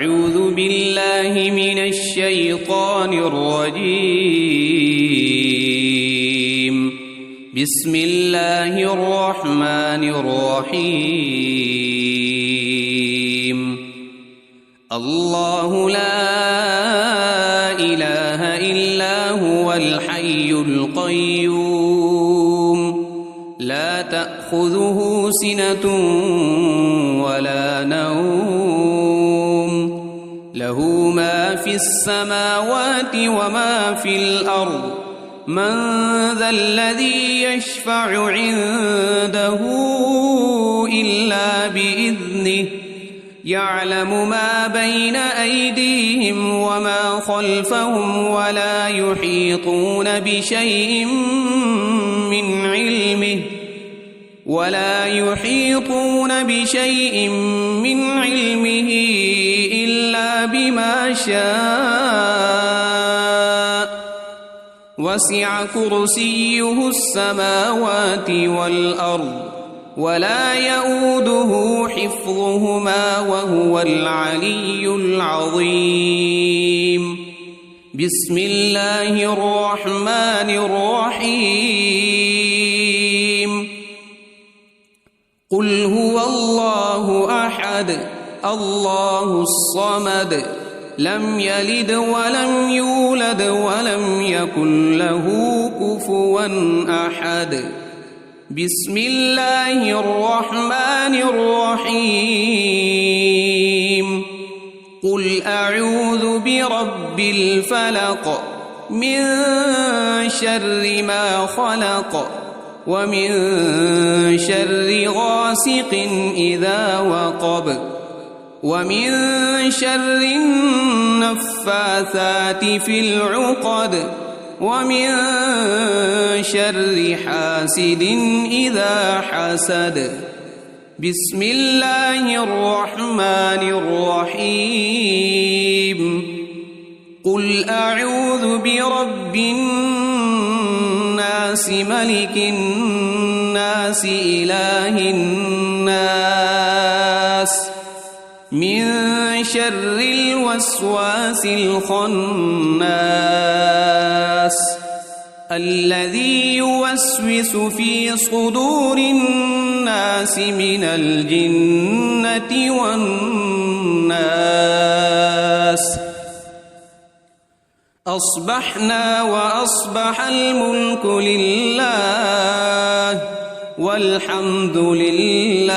أعوذ بالله من الشيطان الرجيم. بسم الله الرحمن الرحيم. الله لا إله إلا هو الحي القيوم لا تأخذه سنة ولا نوم له ما في السماوات وما في الأرض من ذا الذي يشفع عنده إلا بإذنه يعلم ما بين أيديهم وما خلفهم ولا يحيطون بشيء من علمه إلا بما شاء وسع كرسيه السماوات والأرض ولا يؤوده حفظهما وهو العلي العظيم. بسم الله الرحمن الرحيم. قل هو الله أحد الله الصمد لم يلد ولم يولد ولم يكن له كفوا أحد. بسم الله الرحمن الرحيم. قل أعوذ برب الفلق من شر ما خلق ومن شر غاسق إذا وقب ومن شر النفاثات في العقد ومن شر حاسد إذا حسد. بسم الله الرحمن الرحيم. قل أعوذ برب الناس ملك الناس إله الناس من شر الوسواس الخناس الذي يوسوس في صدور الناس من الجنة والناس. أصبحنا وأصبح الملك لله والحمد لله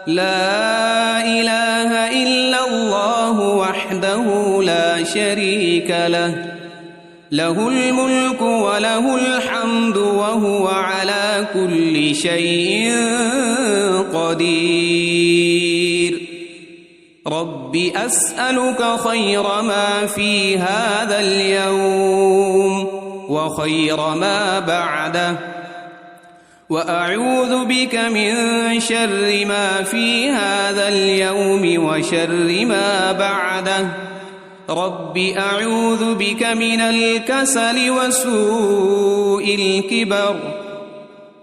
لا إله إلا الله وحده لا شريك له له الملك وله الحمد وهو على كل شيء قدير. رب أسألك خير ما في هذا اليوم وخير ما بعده وأعوذ بك من شر ما في هذا اليوم وشر ما بعده. رب أعوذ بك من الكسل وسوء الكبر.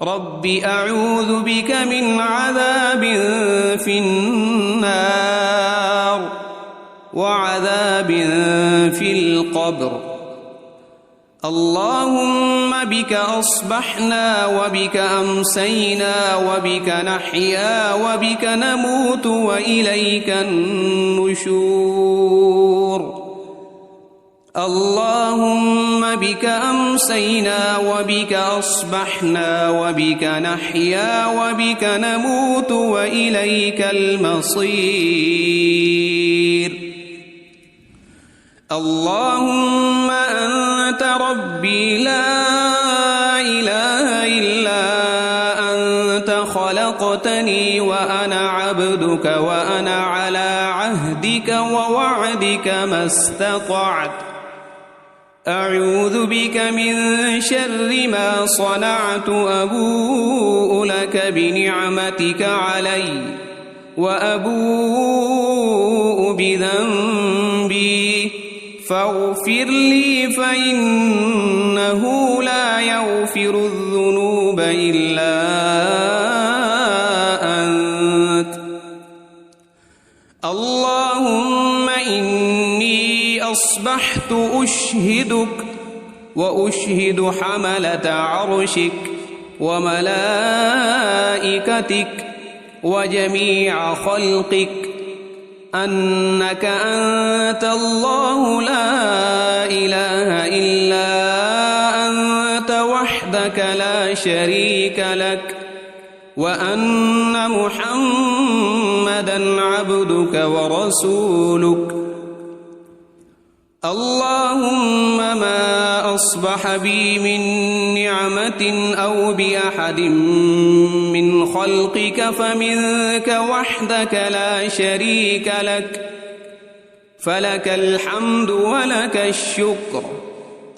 رب أعوذ بك من عذاب في النار وعذاب في القبر. اللهم بك أصبحنا وبك أمسينا وبك نحيا وبك نموت وإليك النشور. اللهم بك أمسينا وبك أصبحنا وبك نحيا وبك نموت وإليك المصير. اللهم أنت ربي لا إله إلا أنت خلقتني وأنا عبدك وأنا على عهدك ووعدك ما استطعت. أعوذ بك من شر ما صنعت أبوء لك بنعمتك علي وأبوء بذنبي فاغفر لي فإنه لا يغفر الذنوب إلا أنت. اللهم إني أصبحت أشهدك وأشهد حملة عرشك وملائكتك وجميع خلقك أنك أنت الله لا إله إلا أنت وحدك لا شريك لك وأن محمدًا عبدك ورسولك. اللهم ما أصبح بي من نعمة أو بأحد من خلقك فمنك وحدك لا شريك لك فلك الحمد ولك الشكر.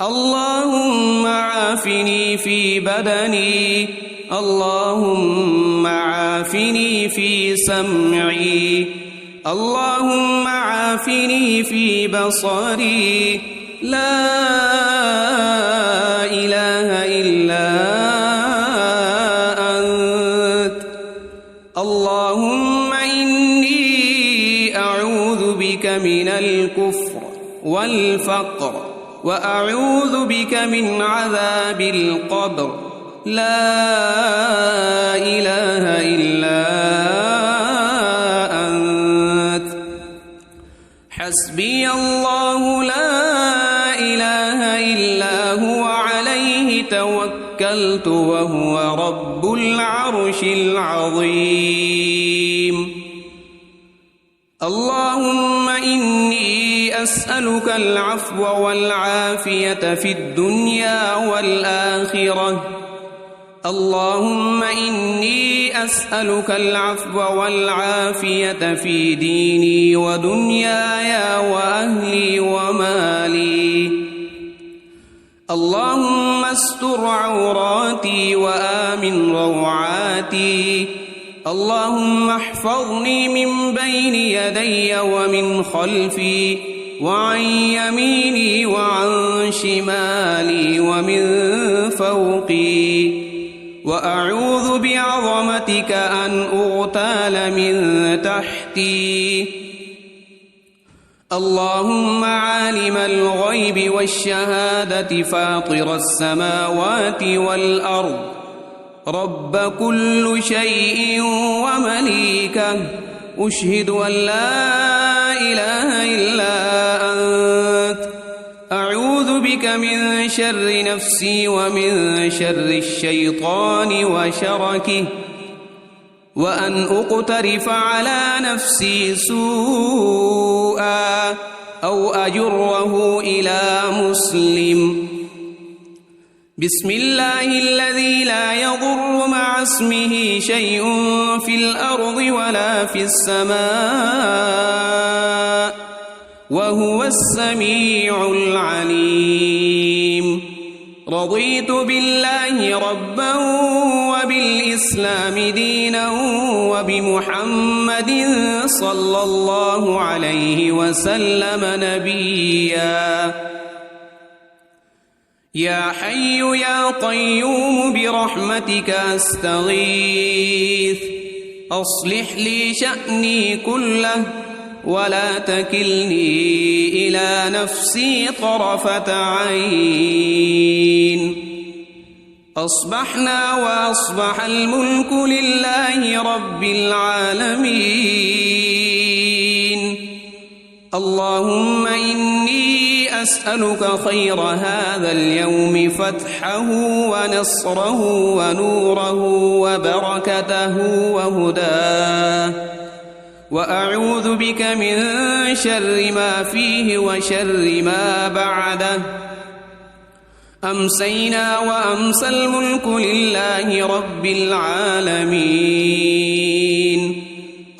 اللهم عافني في بدني اللهم عافني في سمعي اللهم عافني في بصري لا إله إلا أنت. اللهم إني أعوذ بك من الكفر والفقر وأعوذ بك من عذاب القبر لا إله إلا أنت. حسبي الله لا إله إلا هو عليه توكلت وهو رب العرش العظيم. اللهم إني أسألك العفو والعافية في الدنيا والآخرة. اللهم إني أسألك العفو والعافية في ديني ودنياي وأهلي ومالي. اللهم استر عوراتي وآمن روعاتي. اللهم احفظني من بين يدي ومن خلفي وعن يميني وعن شمالي ومن فوقي وأعوذ بعظمتك أن أغتال من تحتي. اللهم عالم الغيب والشهادة فاطر السماوات والأرض رب كل شيء ومليكه أشهد أن لا إله إلا أنت. أعوذ بك من شر نفسي ومن شر الشيطان وشركه وأن أقترف على نفسي سوءا أو أجره إلى مسلم. بسم الله الذي لا يضر مع اسمه شيء في الأرض ولا في السماء وهو السميع العليم. رضيت بالله ربا وبالإسلام دينا وبمحمد صلى الله عليه وسلم نبيا. يا حي يا قيوم برحمتك أستغيث أصلح لي شأني كله ولا تكلني إلى نفسي طرفة عين. أصبحنا وأصبح الملك لله رب العالمين. اللهم إني أسألك خير هذا اليوم فتحه ونصره ونوره وبركته وهداه وأعوذ بك من شر ما فيه وشر ما بعده. أمسينا وأمسى الملك لله رب العالمين.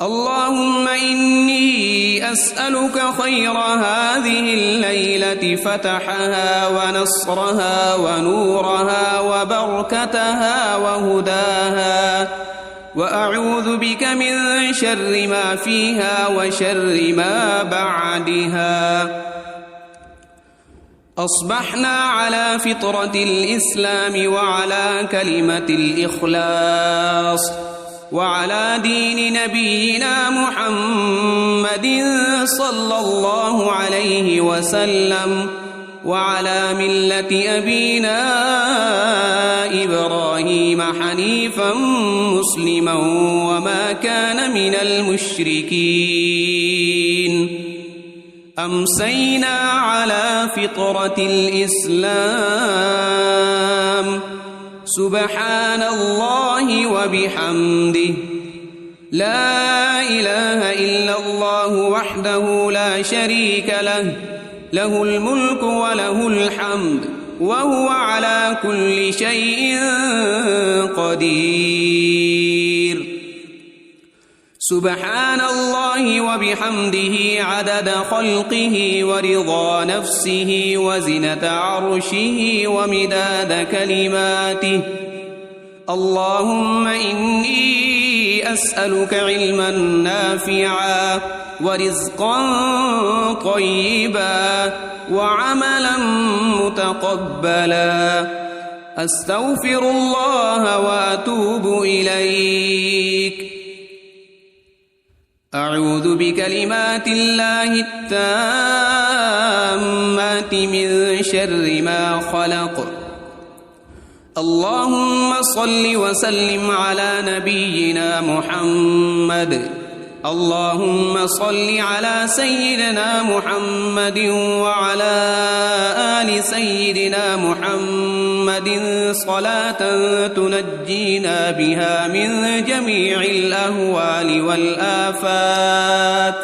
اللهم إني أسألك خير هذه الليلة فتحها ونصرها ونورها وبركتها وهداها وأعوذ بك من شر ما فيها وشر ما بعدها. أصبحنا على فطرة الإسلام وعلى كلمة الإخلاص وعلى دين نبينا محمد صلى الله عليه وسلم وعلى ملة أبينا إبراهيم حنيفا مسلما وما كان من المشركين أمسينا على فطرة الإسلام سبحان الله وبحمده لا إله إلا الله وحده لا شريك له له الملك وله الحمد وهو على كل شيء قدير سبحان الله وبحمده عدد خلقه ورضا نفسه وزنة عرشه ومداد كلماته اللهم إني أسألك علما نافعا ورزقا طيبا وعملا متقبلا أستغفر الله وأتوب إليك أعوذ بكلمات الله التامات من شر ما خلق اللهم صل وسلم على نبينا محمد اللهم صل على سيدنا محمد وعلى آل سيدنا محمد صلاة تنجينا بها من جميع الأهوال والآفات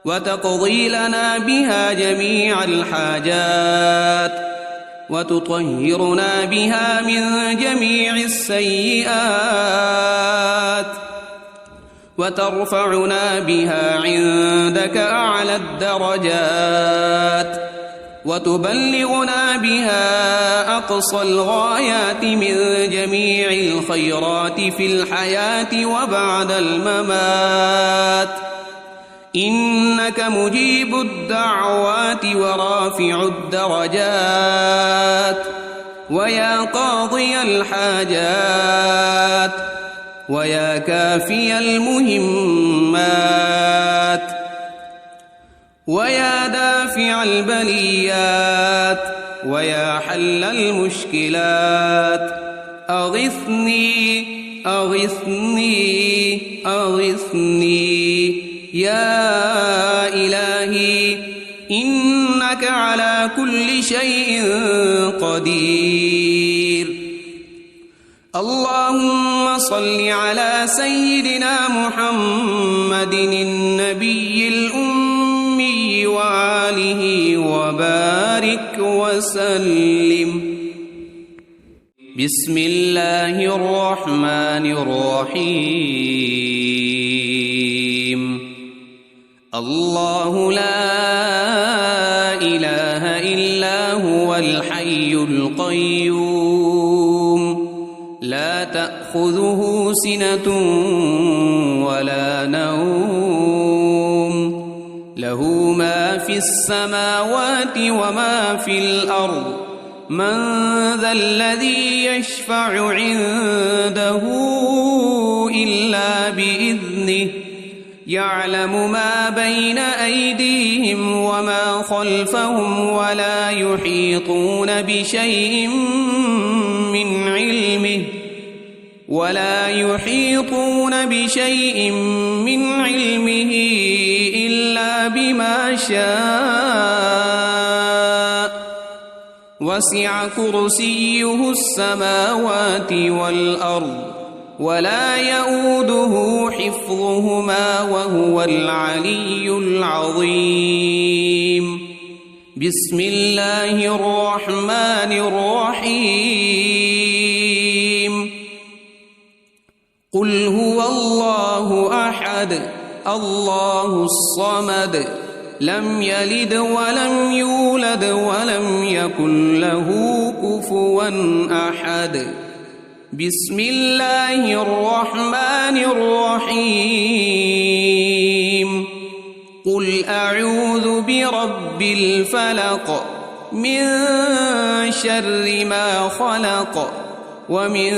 وتقضي لنا بها جميع الحاجات وتطهرنا بها من جميع السيئات وترفعنا بها عندك أعلى الدرجات وتبلغنا بها أقصى الغايات من جميع الخيرات في الحياة وبعد الممات إنك مجيب الدعوات ورافع الدرجات ويا قاضي الحاجات ويا كافي المهمات ويا دافع البليات ويا حل المشكلات أغثني أغثني أغثني يا إلهي إنك على كل شيء قدير اللهم صل على سيدنا محمد النبي الأمي وآله وبارك وسلم بسم الله الرحمن الرحيم الله لا إله إلا هو الحي القيوم لا تأخذه سنة ولا نوم له ما في السماوات وما في الأرض من ذا الذي يشفع عنده إلا بإذنه يعلم ما بين أيديهم وما خلفهم ولا يحيطون بشيء من علمه إلا بما شاء وسع كرسيه السماوات والأرض ولا يؤوده حفظهما وهو العلي العظيم بسم الله الرحمن الرحيم قل هو الله أحد الله الصمد لم يلد ولم يولد ولم يكن له كفوا أحد بسم الله الرحمن الرحيم قل أعوذ برب الفلق من شر ما خلق ومن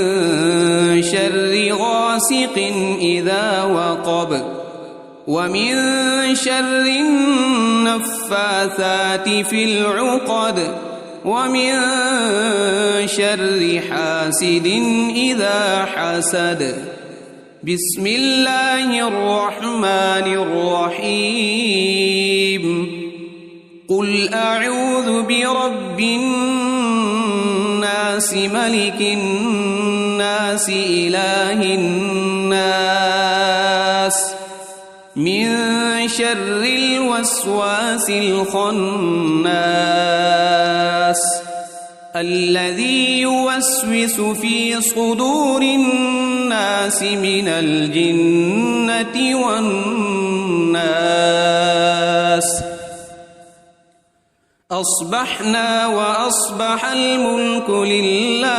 شر غاسق إذا وقب ومن شر النفاثات في العقد ومن شر حاسد إذا حسد. بسم الله الرحمن الرحيم. قل أعوذ برب الناس ملك الناس إله الناس من شر الوسواس الخناس الذي يوسوس في صدور الناس من الجنة والناس. أصبحنا وأصبح الملك لله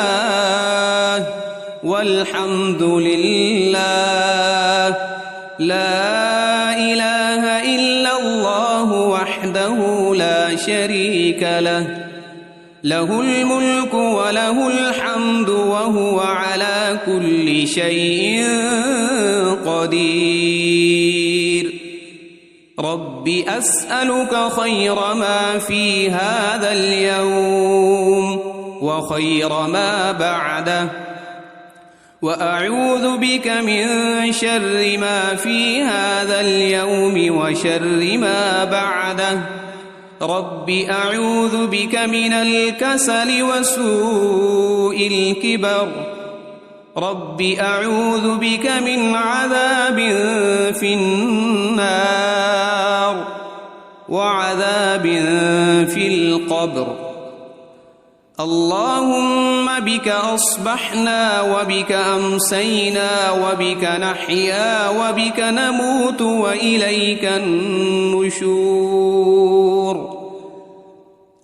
والحمد لله لا إله إلا الله وحده لا شريك له له الملك وله الحمد وهو على كل شيء قدير. رب أسألك خير ما في هذا اليوم وخير ما بعده وأعوذ بك من شر ما في هذا اليوم وشر ما بعده. رب أعوذ بك من الكسل وسوء الكبر. رب أعوذ بك من عذاب في النار وعذاب في القبر. اللهم بك أصبحنا وبك أمسينا وبك نحيا وبك نموت وإليك النشور.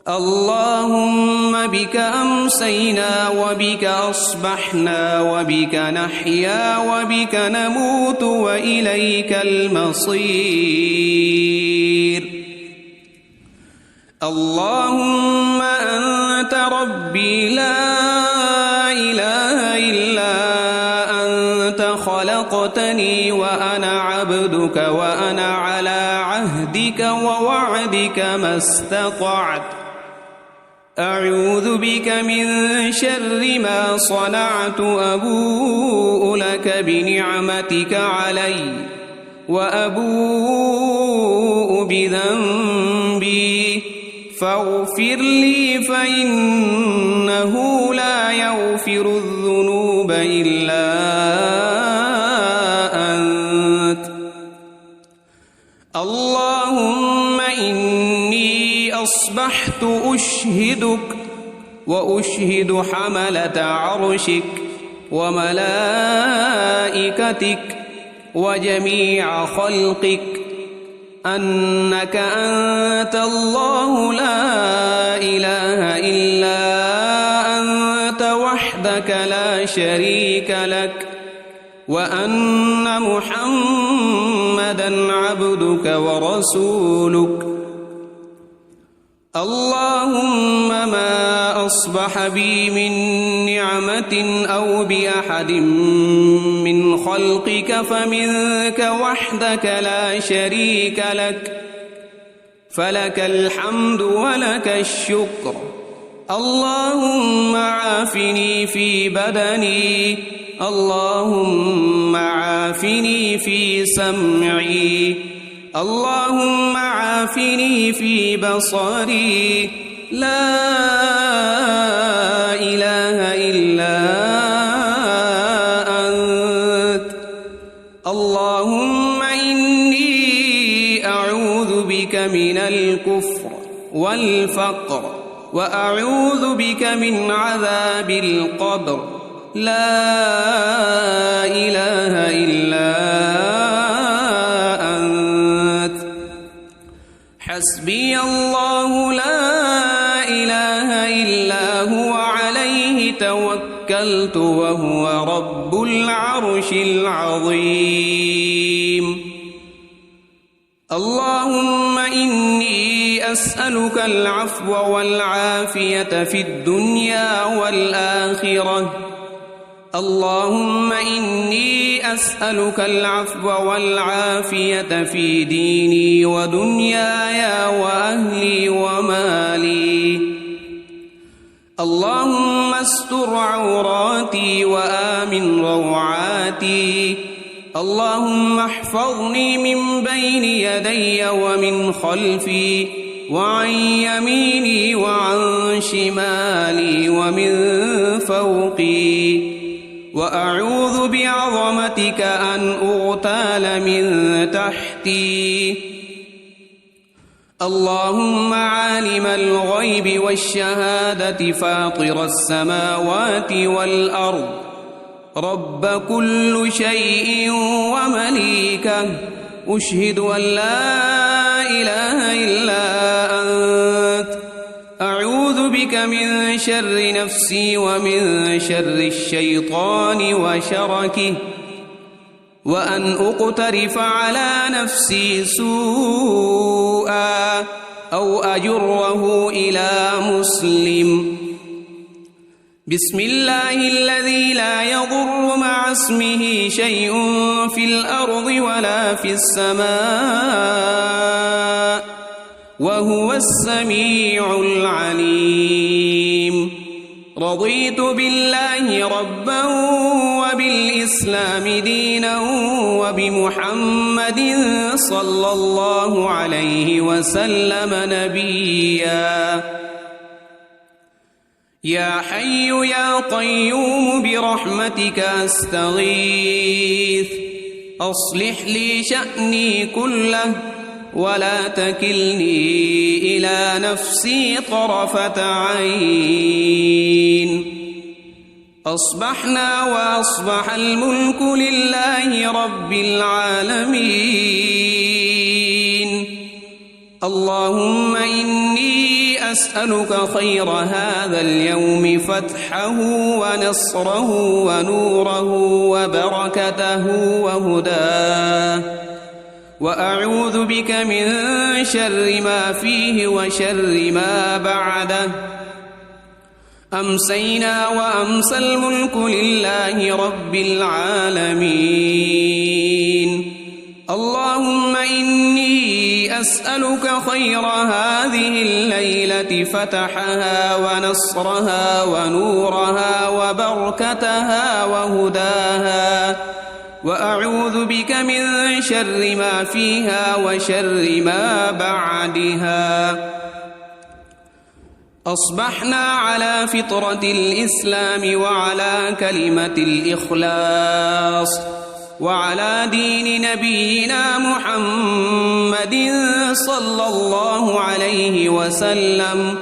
اللهم بك أمسينا وبك أصبحنا وبك نحيا وبك نموت وإليك المصير. اللهم أنت ربي لا إله إلا أنت خلقتني وأنا عبدك وأنا على عهدك ووعدك ما استطعت. أعوذ بك من شر ما صنعت. أبوء لك بنعمتك علي وأبوء بذنبي فاغفر لي فإنه لا يغفر الذنوب إلا أنت. اللهم إني أصبحت أشهدك وأشهد حملة عرشك وملائكتك وجميع خلقك أنك أنت الله لا إله إلا أنت وحدك لا شريك لك وأن محمدًا عبدك ورسولك. اللهم ما أصبح بي من نعمة أو بأحد من خلقك فمنك وحدك لا شريك لك فلك الحمد ولك الشكر. اللهم عافني في بدني. اللهم عافني في سمعي. اللهم عافني في بصري. لا إله إلا أنت. اللهم إني أعوذ بك من الكفر والفقر وأعوذ بك من عذاب القبر. لا إله إلا أنت. حسبي الله لا إله إلا هو عليه توكلت وهو رب العرش العظيم. اللهم إني أسألك العفو والعافية في الدنيا والآخرة اللهم إني أسألك العفو والعافية في ديني ودنياي وأهلي ومالي. اللهم استر عوراتي وآمن روعاتي. اللهم احفظني من بين يدي ومن خلفي وعن يميني وعن شمالي ومن فوقي، وأعوذ بعظمتك أن أغتال من تحتي. اللهم عالم الغيب والشهادة فاطر السماوات والأرض، رب كل شيء ومليكه، أشهد أن لا إله إلا أنت، أعوذ بك من شر نفسي ومن شر الشيطان وشركه، وأن أقترف على نفسي سوءا أو أجره إلى مسلم. بسم الله الذي لا يضر مع اسمه شيء في الأرض ولا في السماء، وهو السميع العليم. رضيت بالله ربا وبالإسلام دينا وبمحمد صلى الله عليه وسلم نبيا. يا حي يا قيوم برحمتك أستغيث، أصلح لي شأني كله ولا تكلني إلى نفسي طرفة عين. أصبحنا وأصبح الملك لله رب العالمين. اللهم إني أسألك خير هذا اليوم، فتحه ونصره ونوره وبركته وهداه، وأعوذ بك من شر ما فيه وشر ما بعده. أمسينا وأمسى الملك لله رب العالمين. اللهم إني أسألك خير هذه الليلة، فتحها ونصرها ونورها وبركتها وهداها، وأعوذ بك من شر ما فيها وشر ما بعدها. أصبحنا على فطرة الإسلام وعلى كلمة الإخلاص وعلى دين نبينا محمد صلى الله عليه وسلم،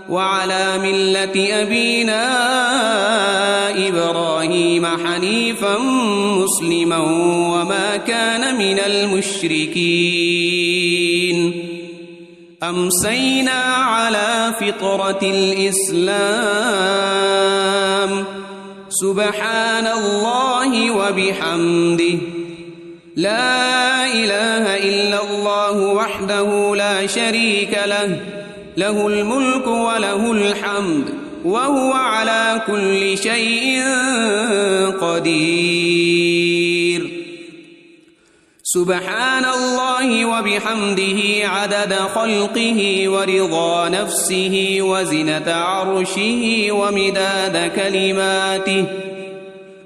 وعلى ملة أبينا إبراهيم حنيفا مسلما وما كان من المشركين. أمسينا على فطرة الإسلام. سبحان الله وبحمده، لا إله إلا الله وحده لا شريك له، له الملك وله الحمد وهو على كل شيء قدير. سبحان الله وبحمده عدد خلقه ورضا نفسه وزنة عرشه ومداد كلماته.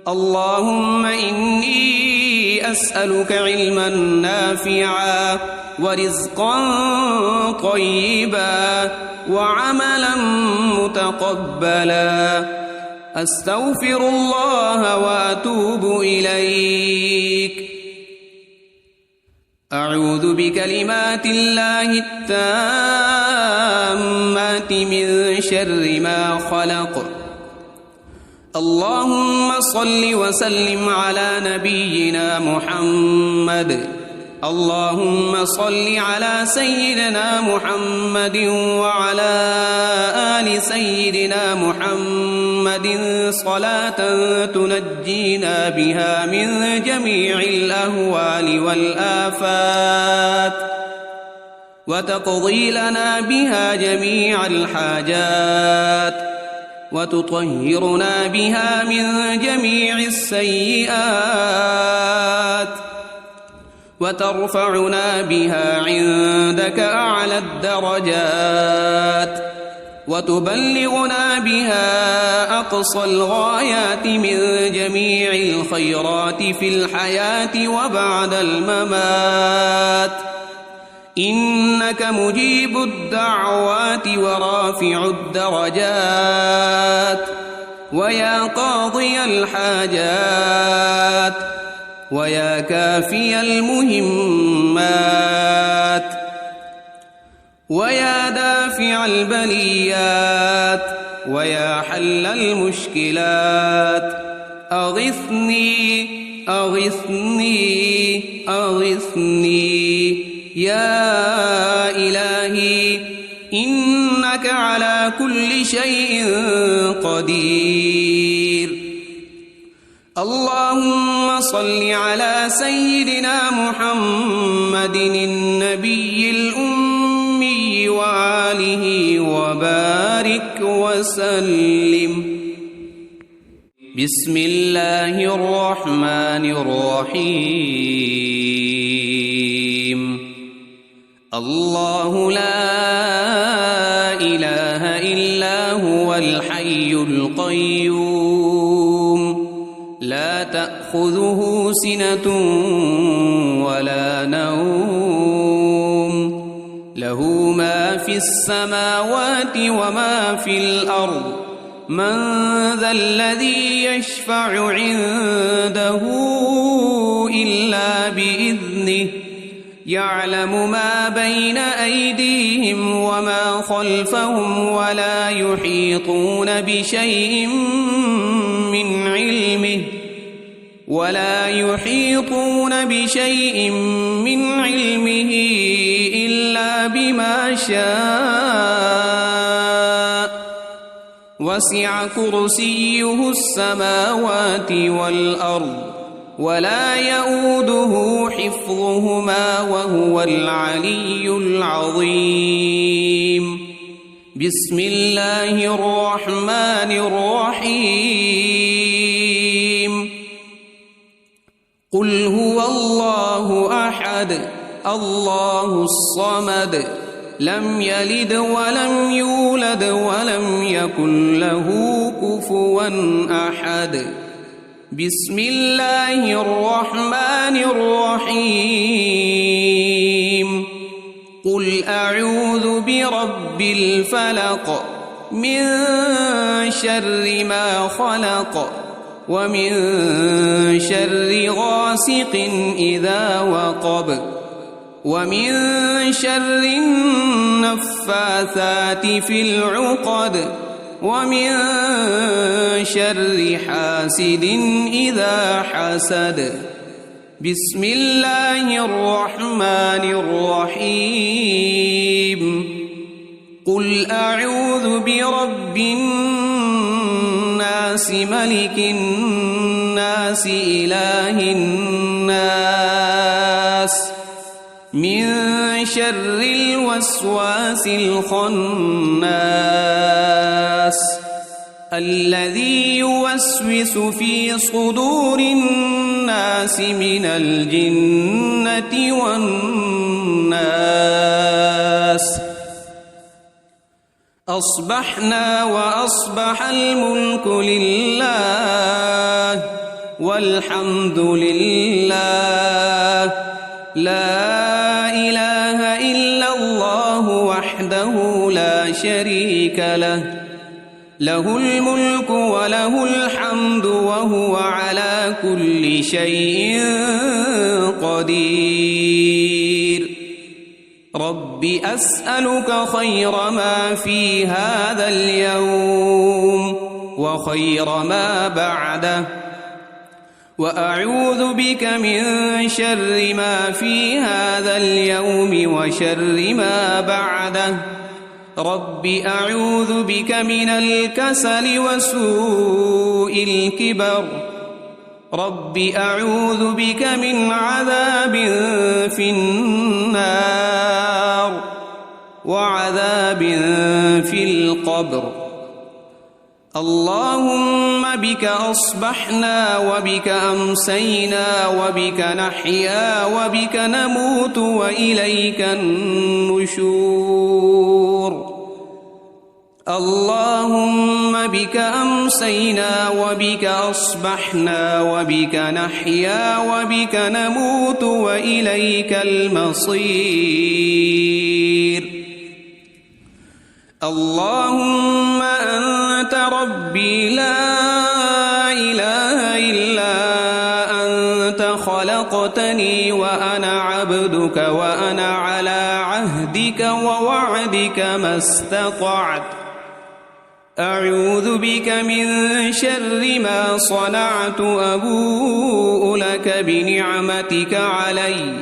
اللهم إني أسألك علما نافعا ورزقا طيبا وعملا متقبلا. أستغفر الله وأتوب إليك. أعوذ بكلمات الله التامات من شر ما خلق. اللهم صل وسلم على نبينا محمد. اللهم صل على سيدنا محمد وعلى آل سيدنا محمد صلاة تنجينا بها من جميع الأهوال والآفات، وتقضي لنا بها جميع الحاجات، وتطهرنا بها من جميع السيئات وترفعنا بها عندك أعلى الدرجات وتبلغنا بها أقصى الغايات من جميع الخيرات في الحياة وبعد الممات إنك مجيب الدعوات ورافع الدرجات ويا قاضي الحاجات ويا كافي المهمات ويا دافع البليات ويا حل المشكلات أغثني أغثني أغثني يا إلهي إنك على كل شيء قدير. اللهم صل على سيدنا محمد النبي الأمي وآله وبارك وسلم. بسم الله الرحمن الرحيم. الله لا إله إلا هو الحي القيوم لا تأخذه سنة ولا نوم له ما في السماوات وما في الأرض من ذا الذي يشفع عنده إلا بإذنه يعلم ما بين أيديهم وما خلفهم ولا يحيطون بشيء من علمه إلا بما شاء وسع كرسيه السماوات والأرض ولا يؤوده حفظهما وهو العلي العظيم. بسم الله الرحمن الرحيم. قل هو الله أحد الله الصمد لم يلد ولم يولد ولم يكن له كفوا أحد. بسم الله الرحمن الرحيم. قل أعوذ برب الفلق من شر ما خلق ومن شر غاسق إذا وقب ومن شر النفاثات في العقد ومن شر حاسد إذا حسد. بسم الله الرحمن الرحيم. قل أعوذ برب الناس ملك الناس إله الناس من شر الوسواس الخناس الذي يوسوس في صدور الناس من الجنة والناس. أصبحنا وأصبح الملك لله والحمد لله لا إله إلا الله وحده لا شريك له له الملك وله الحمد وهو على كل شيء قدير. رب أسألك خير ما في هذا اليوم وخير ما بعده وأعوذ بك من شر ما في هذا اليوم وشر ما بعده. رب أعوذ بك من الكسل وسوء الكبر. رب أعوذ بك من عذاب في النار وعذاب في القبر. اللهم بك أصبحنا وبك أمسينا وبك نحيا وبك نموت وإليك النشور اللهم بك أمسينا وبك أصبحنا وبك نحيا وبك نموت وإليك المصير اللهم أنت ربي لا إله إلا أنت خلقتني وأنا عبدك وأنا على عهدك ووعدك ما استطعت أعوذ بك من شر ما صنعت أبوء لك بنعمتك علي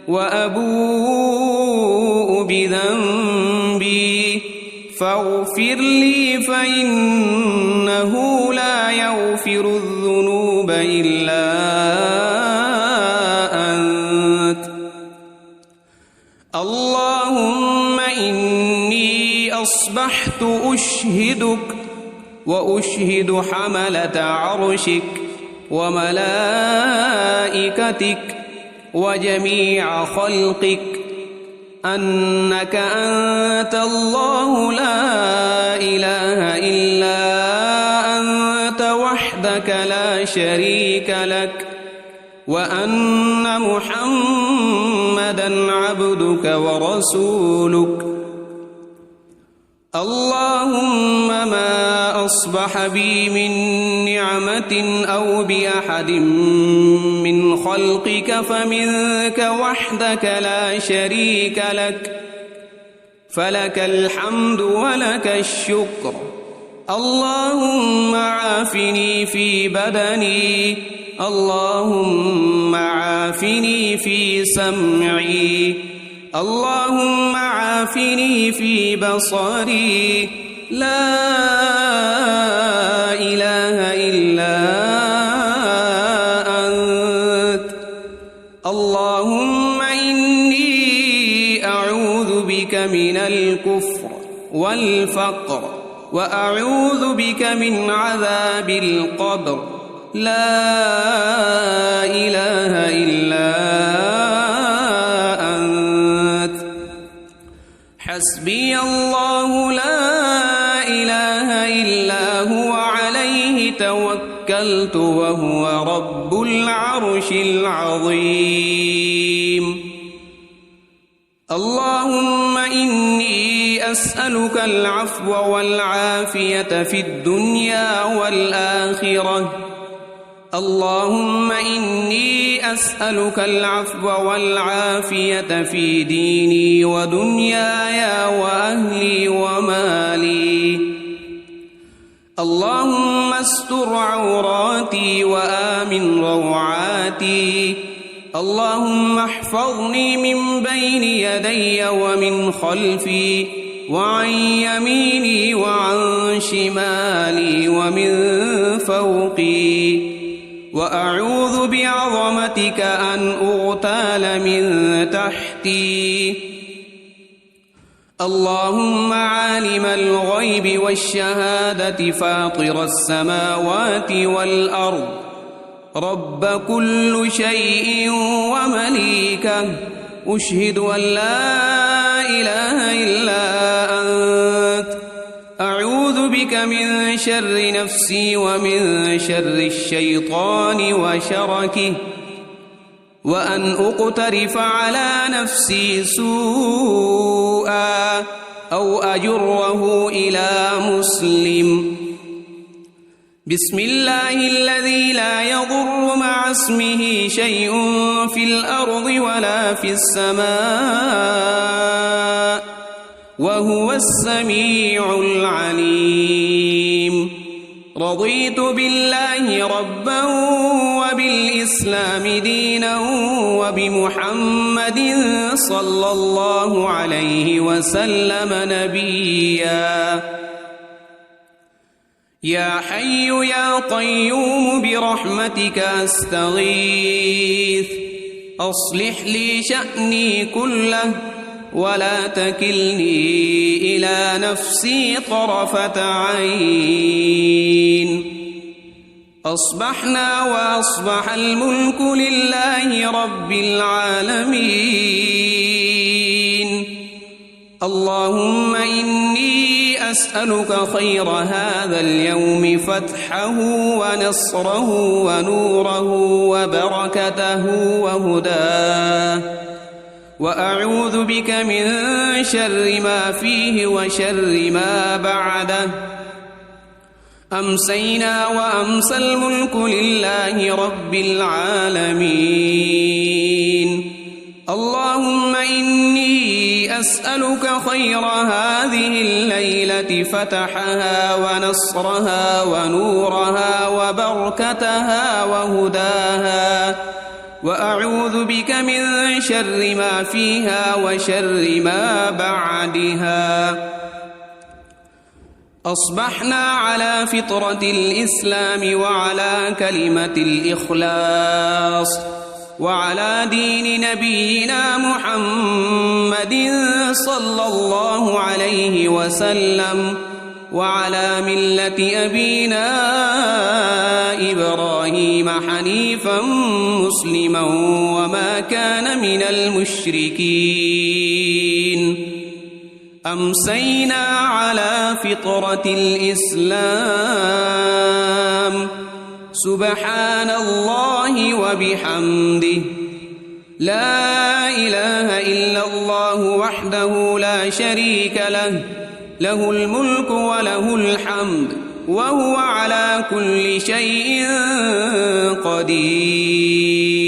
وأبوء بذنبي فاغفر لي فإنه لا يغفر الذنوب إلا أنت اللهم إني أصبحت أشهدك وأشهد حملة عرشك وملائكتك وجميع خلقك أنك أنت الله لا إله إلا أنت وحدك لا شريك لك وأن محمدًا عبدك ورسولك اللهم ما أصبح بي من نعمة أو بأحد من خلقك فمنك وحدك لا شريك لك فلك الحمد ولك الشكر اللهم عافني في بدني اللهم عافني في سمعي اللهم عافني في بصري لا إله إلا أنت اللهم إني أعوذ بك من الكفر والفقر وأعوذ بك من عذاب القبر لا إله إلا أنت حسبي الله لا إله إلا هو عليه توكلت وهو رب العرش العظيم اللهم إني أسألك العفو والعافية في الدنيا والآخرة اللهم إني أسألك العفو والعافية في ديني ودنياي وأهلي ومالي اللهم استر عوراتي وآمن روعاتي اللهم احفظني من بين يدي ومن خلفي وعن يميني وعن شمالي ومن فوقي وأعوذ بعظمتك أن أغتال من تحتي اللهم عالم الغيب والشهادة فاطر السماوات والأرض رب كل شيء ومليكه أشهد أن لا إله إلا أنت أعوذ بك من شر نفسي ومن شر الشيطان وشركه وأن أقترف على نفسي سوءا أو أجره إلى مسلم بسم الله الذي لا يضر مع اسمه شيء في الأرض ولا في السماء وهو السميع العليم رضيت بالله ربا وبالإسلام دينا وبمحمد صلى الله عليه وسلم نبيا يا حي يا قيوم برحمتك أستغيث أصلح لي شأني كله ولا تكلني إلى نفسي طرفة عين. أصبحنا وأصبح الملك لله رب العالمين. اللهم إني أسألك خير هذا اليوم فتحه ونصره ونوره وبركته وهداه، وأعوذ بك من شر ما فيه وشر ما بعده. أمسينا وأمسى الملك لله رب العالمين. اللهم إني أسألك خير هذه الليلة فتحها ونصرها ونورها وبركتها وهداها، وأعوذ بك من شر ما فيها وشر ما بعدها. أصبحنا على فطرة الإسلام وعلى كلمة الإخلاص وعلى دين نبينا محمد صلى الله عليه وسلم، وعلى ملة أبينا إبراهيم حنيفا مسلما وما كان من المشركين. أمسينا على فطرة الإسلام. سبحان الله وبحمده، لا إله إلا الله وحده لا شريك له، له الملك وله الحمد وهو على كل شيء قدير.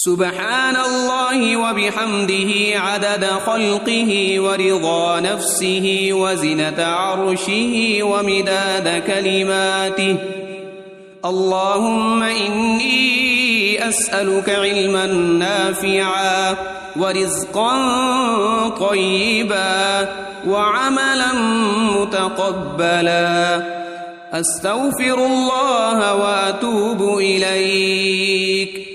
سبحان الله وبحمده عدد خلقه ورضا نفسه وزنة عرشه ومداد كلماته. اللهم إني أسألك علما نافعا ورزقا طيبا وعملا متقبلا. أستغفر الله وأتوب إليك.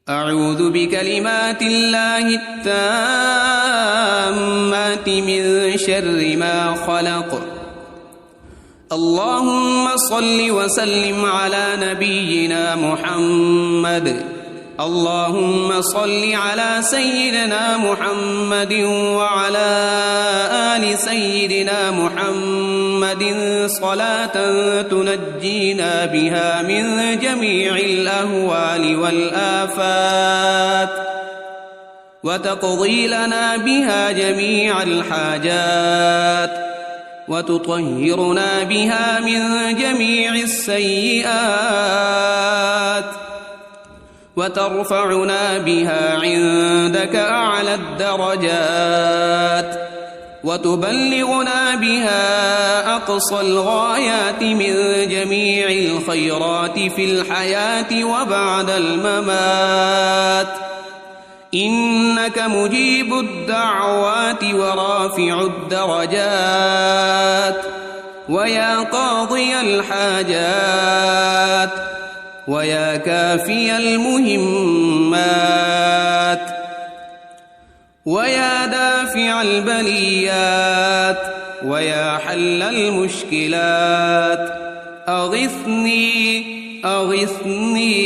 أعوذ بكلمات الله التامات من شر ما خلق. اللهم صل وسلم على نبينا محمد. اللهم صل على سيدنا محمد وعلى آل سيدنا محمد صلاة تنجينا بها من جميع الأهوال والآفات، وتقضي لنا بها جميع الحاجات، وتطهرنا بها من جميع السيئات، وترفعنا بها عندك أعلى الدرجات، وتبلغنا بها أقصى الغايات من جميع الخيرات في الحياة وبعد الممات. إنك مجيب الدعوات ورافع الدرجات، ويا قاضي الحاجات، ويا كافي المهمات، ويا دافع البليات، ويا حل المشكلات. أغثني أغثني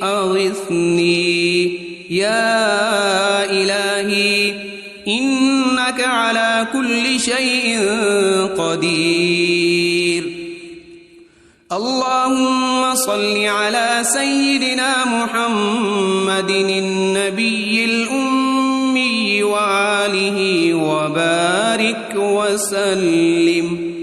أغثني يا إلهي، إنك على كل شيء قدير. اللهم صل على سيدنا محمد النبي الأمي وآله وبارك وسلم.